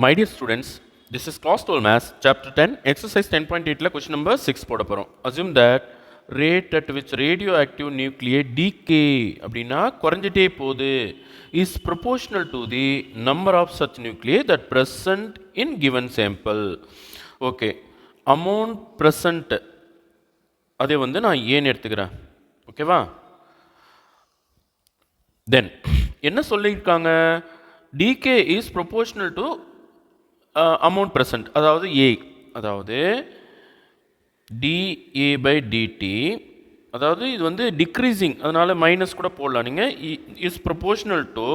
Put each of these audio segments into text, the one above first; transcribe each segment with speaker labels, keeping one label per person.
Speaker 1: My dear students, this is class 12 maths, chapter 10, exercise 10.8 la question number 6 போட போறோம். Assume that rate at which radioactive nuclei decay அப்படின்னா குறைஞ்சிட்டே போகுது is proportional to the number of such nuclei that present in given sample. Okay, amount present அதை வந்து நான் ஏன்னு எடுத்துக்கிறேன். ஓகேவா? Then என்ன சொல்லியிருக்காங்க? decay is proportional to amount present, அதாவது A, அதாவது dA by dt, அதாவது இது வந்து decreasing, அதனால மைனஸ் கூட போடலாம் நீங்கள், is proportional to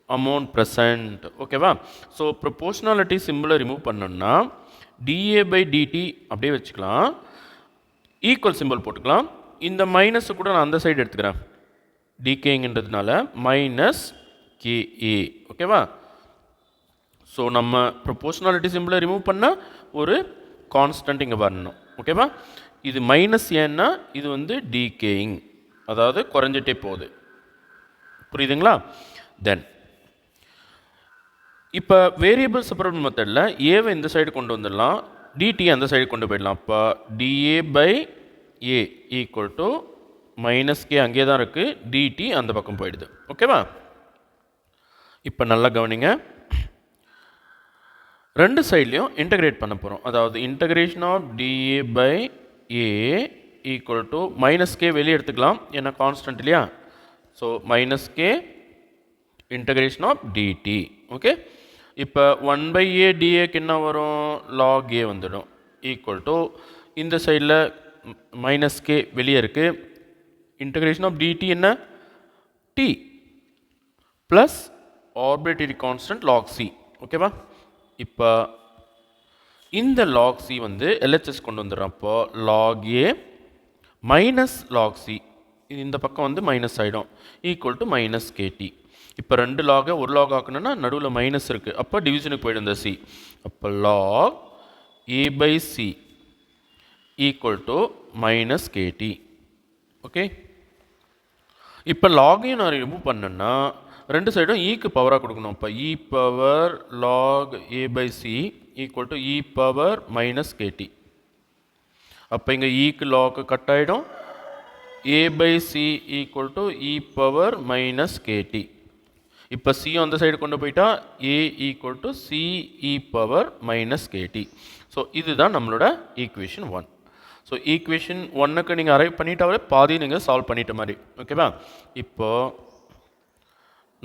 Speaker 1: amount present. ஓகேவா? ஸோ proportionality சிம்பிளை ரிமூவ் பண்ணோம்னா dA by dt அப்படியே வச்சுக்கலாம், ஈக்குவல் சிம்பிள் போட்டுக்கலாம். இந்த மைனஸை கூட நான் அந்த சைடு எடுத்துக்கிறேன், டிகேங்கிறதுனால மைனஸ் KA. ஓகேவா? ஸோ நம்ம ப்ரொபோஷனாலிட்டி சிம்பிளை ரிமூவ் பண்ணால் ஒரு கான்ஸ்டன்ட் இங்கே வரணும். ஓகேவா? இது மைனஸ் ஏன்னா இது வந்து டிகேயிங், அதாவது குறைஞ்சிட்டே போகுது. புரியுதுங்களா? தென் இப்போ வேரியபிள் செப்பரபிள் மெத்தடில் ஏவை இந்த சைடு கொண்டு வந்துடலாம், டிடி அந்த சைடு கொண்டு போயிடலாம். இப்போ d a by a equal to minus k அங்கே தான் இருக்குது, டிடி அந்த பக்கம் போயிடுது. ஓகேவா? இப்போ நல்லா கவனிங்க, ரெண்டு சைட்லையும் இன்டகிரேட் பண்ண போகிறோம். அதாவது integration of d a by a equal to minus k வெளியே எடுத்துக்கலாம், ஏன்னா கான்ஸ்டன்ட் இல்லையா. So minus k integration of d t. Okay, இப்போ 1/a டிஏக்கு என்ன வரும்? லாக் ஏ வந்துடும், ஈக்குவல் டு இந்த சைடில் மைனஸ் கே வெளியே இருக்குது, இன்டகிரேஷன் ஆஃப் டிடி என்ன? T plus arbitrary constant log c. ஓகேவா? இப்போ இந்த லாக் சி வந்து எல்ஹெச்எஸ் கொண்டு வந்துடுறோம். அப்போ லாக் ஏ மைனஸ் லாக் சி, இந்த பக்கம் வந்து மைனஸ் ஆகிடும், ஈக்குவல் டு மைனஸ் கேடி. இப்போ ரெண்டு லாகை ஒரு லாக் ஆக்கணும்னா நடுவில் மைனஸ் இருக்குது, அப்போ டிவிஷனுக்கு போய்டும் இந்த சி. அப்போ log A by C equal to minus k t. Okay, இப்போ லாகையும் நான் ரிமூவ் பண்ணேன்னா ரெண்டு சைடும் ஈக்கு பவராக கொடுக்கணும். இப்போ e power log A by C equal to e power minus K T. அப்போ இங்கே ஈக்கு லாக்கு கட் ஆகிடும், A by C equal to e power minus K T. இப்போ சி அந்த சைடு கொண்டு போயிட்டா A equal to C e power minus K T. So இதுதான் நம்மளோட ஈக்குவேஷன் 1. ஸோ ஈக்குவேஷன் 1க்கு நீங்கள் அரைவ் பண்ணிட்டாவே பாதி நீங்கள் சால்வ் பண்ணிட்ட மாதிரி. ஓகேவா? இப்போது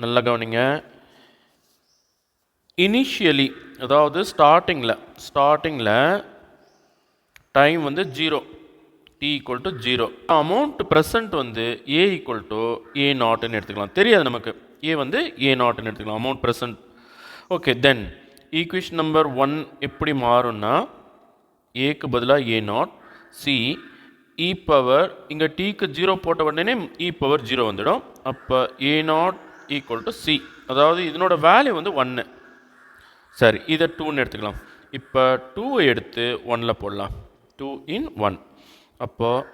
Speaker 1: நல்லா கவனிங்க, இனிஷியலி அதாவது ஸ்டார்டிங்கில் டைம் வந்து 0, t equal to 0. Amount present வந்து ஏ ஈக்குவல் டு ஏ நாட்னு எடுத்துக்கலாம், தெரியாது நமக்கு, ஏ வந்து ஏ நாட்னு எடுத்துக்கலாம், அமௌண்ட் ப்ரெசன்ட். ஓகே, தென் ஈக்குவேஷன் நம்பர் 1 எப்படி மாறும்னா ஏக்கு பதிலாக A not C e power, இங்கே டீக்கு 0 போட்ட உடனே இ பவர் 0 வந்துடும். அப்போ a naught equal to C, அதாவது இதனோட வேல்யூ வந்து 1. சரி, இதை 2ன்னு எடுத்துக்கலாம். இப்போ 2 எடுத்து 1ல் போடலாம், 2 in 1. அப்போது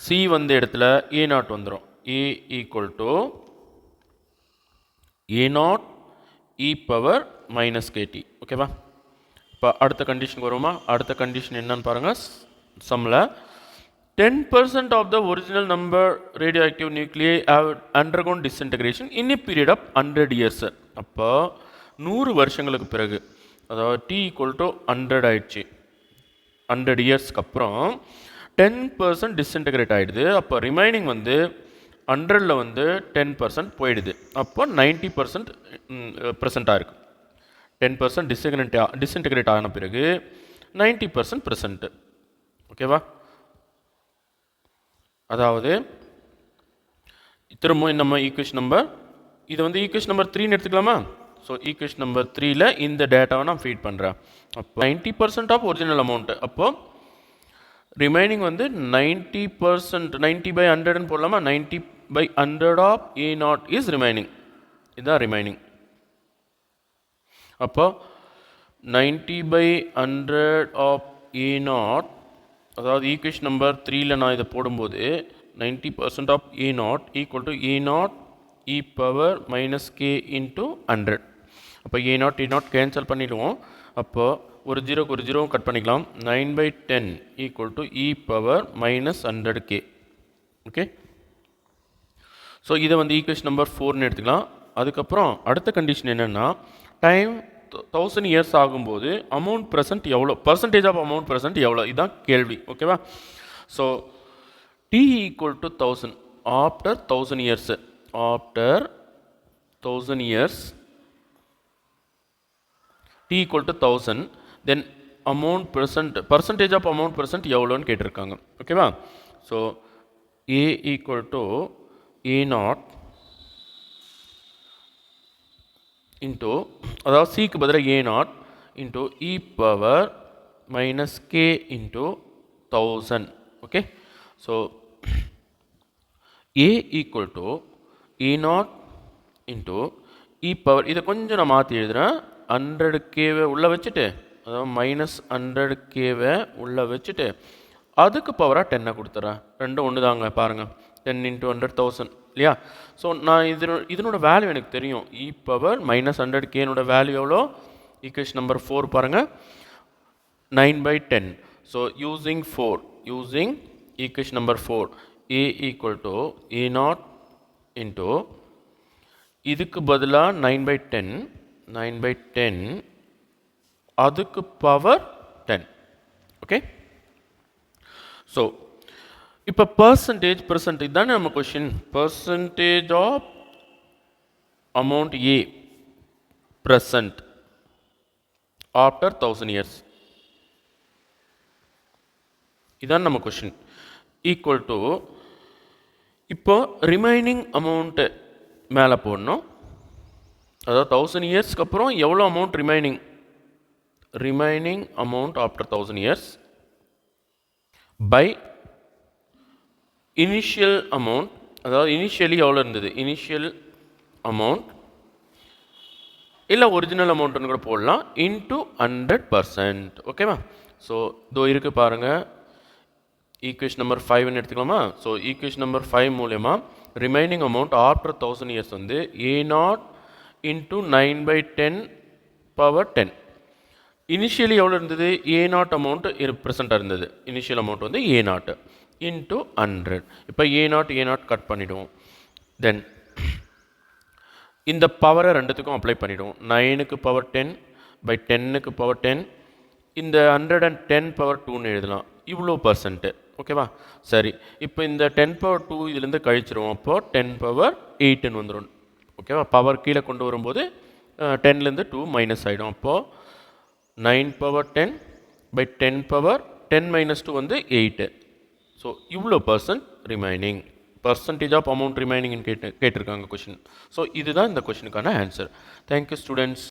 Speaker 1: சி வந்த இடத்துல ஏ நாட் வந்துடும், A equal to A naught e power minus K T. ஓகேவா? இப்போ அடுத்த கண்டிஷனுக்கு வருமா? அடுத்த கண்டிஷன் என்னன்னு பாருங்கள். சம்மில் 10% of the original number radioactive nuclei have undergone disintegration in a period of 100 years. அப்போ 100 வருஷங்களுக்கு பிறகு, அதாவது t ஈக்குவல் டு 100 ஆயிடுச்சு, 100 இயர்ஸ்க்கு அப்புறம் 10% டிஸ்இன்டகிரேட் ஆகிடுது. அப்போ ரிமைனிங் வந்து 100ல் வந்து 10% போயிடுது. அப்போ 90% ப்ரெசண்ட்டாக இருக்குது. 10% டிஸ்இன்டகிரேட் ஆன பிறகு 90% ப்ரெசண்ட்டு. ஓகேவா? அதாவது திரும்ப நம்ம ஈக்குவேஷன் நம்பர், இதை வந்து ஈக்குவேஷன் நம்பர் 3ன்னு எடுத்துக்கலாமா? ஸோ ஈக்குவேஷன் நம்பர் 3ல் இந்த டேட்டாவை நான் ஃபீட் பண்ணுறேன். அப்போ 90% ஆஃப் ஒரிஜினல் அமௌண்ட்டு, அப்போது ரிமைனிங் வந்து 90%, 90/100ன்னு போடலாமா? 90/100 of a naught is remaining, இதுதான் ரிமைனிங். அப்போ 90/100 ஆஃப் ஏ நாட், அதாவது ஈக்குவேஷன் நம்பர் 3ல் நான் இதை போடும்போது 90% of a naught equal to A naught e power minus K into 100. அப்போ a naught t naught cancel பண்ணிடுவோம். அப்போ ஒரு ஜீரோக்கு ஒரு ஜீரோவும் கட் பண்ணிக்கலாம். 9/10 equal to e power minus 100k. Okay, so இதை வந்து ஈக்குவேஷன் நம்பர் 4ன்னு எடுத்துக்கலாம். அதுக்கப்புறம் அடுத்த கண்டிஷன் என்னென்னா, டைம் 1000 இயர்ஸ் ஆகும்போது அமௌண்ட் ப்ரெசன்ட் எவ்வளோ, பர்சன்டேஜ் ஆஃப் அமௌண்ட் ப்ரெசன்ட் எவ்வளோ, இதுதான் கேள்வி. ஓகேவா? So T equal to 1000 after 1000 years, after 1000 years T equal to 1000, then amount present, percentage of amount present எவ்வளோன்னு கேட்டிருக்காங்க. ஓகேவா? So A equal to A naught into, அதாவது சிக்கு பதிலாக A naught into e power minus K into 1000. Okay, so A equal to A naught into e power, இதை கொஞ்சம் நான் மாற்றி எழுதுகிறேன். 100Kவை உள்ளே வச்சுட்டு, அதாவது மைனஸ் 100Kவை உள்ளே வச்சுட்டு அதுக்கு பவராக 10 கொடுத்துட்றேன். ரெண்டும் ஒன்று தாங்க பாருங்கள். 10 × 100,000 இல்லையா? ஸோ நான் இதனோட வேல்யூ எனக்கு தெரியும். இ பவர் மைனஸ் 100Kனோட வேல்யூ எவ்வளோ? ஈக்குவேஷன் நம்பர் 4 பாருங்கள், 9/10. So using equation number 4, a equal to A naught into இதுக்கு பதிலாக 9/10 அதுக்கு பவர் 10. ஓகே, ஸோ இப்போ பர்சன்டேஜ் தானே நம்ம question. Percentage of amount a present after 1000 years, இதான் நம்ம கொஷின். ஈக்குவல் டு, இப்போ ரிமைனிங் அமௌண்ட்டு மேலே போடணும். அதாவது 1000 இயர்ஸ்க்கு அப்புறம் எவ்வளோ amount remaining amount after 1000 years by initial amount, அதாவது இனிஷியலி எவ்வளோ இருந்தது, இனிஷியல் அமௌண்ட் இல்லை ஒரிஜினல் அமௌண்ட்டுன்னு கூட போடலாம், இன்ட்டு 100%. ஓகேவா? ஸோ இதோ இருக்குது பாருங்கள், ஈக்குவேஷன் நம்பர் 5ன்னு எடுத்துக்கலாமா? ஸோ ஈக்குவேஷன் நம்பர் 5 மூலயமா ரிமைனிங் அமௌண்ட் ஆஃப்டர் 1000 இயர்ஸ் வந்து ஏ நாட் இன்ட்டு 9/10 பவர் 10. இனிஷியலி எவ்வளோ இருந்தது, ஏ நாட் அமௌண்ட் ப்ரெசண்ட்டாக இருந்தது. இனிஷியல் அமௌண்ட் வந்து ஏ நாட் இன்ட்டு 100. இப்போ ஏ நாட் கட் பண்ணிவிடுவோம். தென் இந்த பவரை ரெண்டுத்துக்கும் அப்ளை பண்ணிவிடுவோம். 9க்கு பவர் 10 பை 10க்கு பவர் 10, இந்த 110 பவர் 2ன்னு எழுதலாம். இவ்வளோ பர்சன்ட்டு. ஓகேவா? சரி, இப்போ இந்த 10 பவர் 2 இதுலேருந்து கழிச்சிருவோம். அப்போது 10 பவர் 8ன்னு வந்துடும். ஓகேவா? பவர் கீழே கொண்டு வரும்போது 10லேருந்து 2 மைனஸ் ஆகிடும். அப்போது 9 பவர் 10 பை 10 பவர் 10 மைனஸ் 2 வந்து 8. ஸோ இவ்வளோ ரிமைனிங், பர்சன்டேஜ் ஆஃப் அமௌண்ட் ரிமைனிங்னு கேட்டிருக்காங்க கொஷின். ஸோ இதுதான் இந்த கொஷினுக்கான ஆன்சர். Thank you students.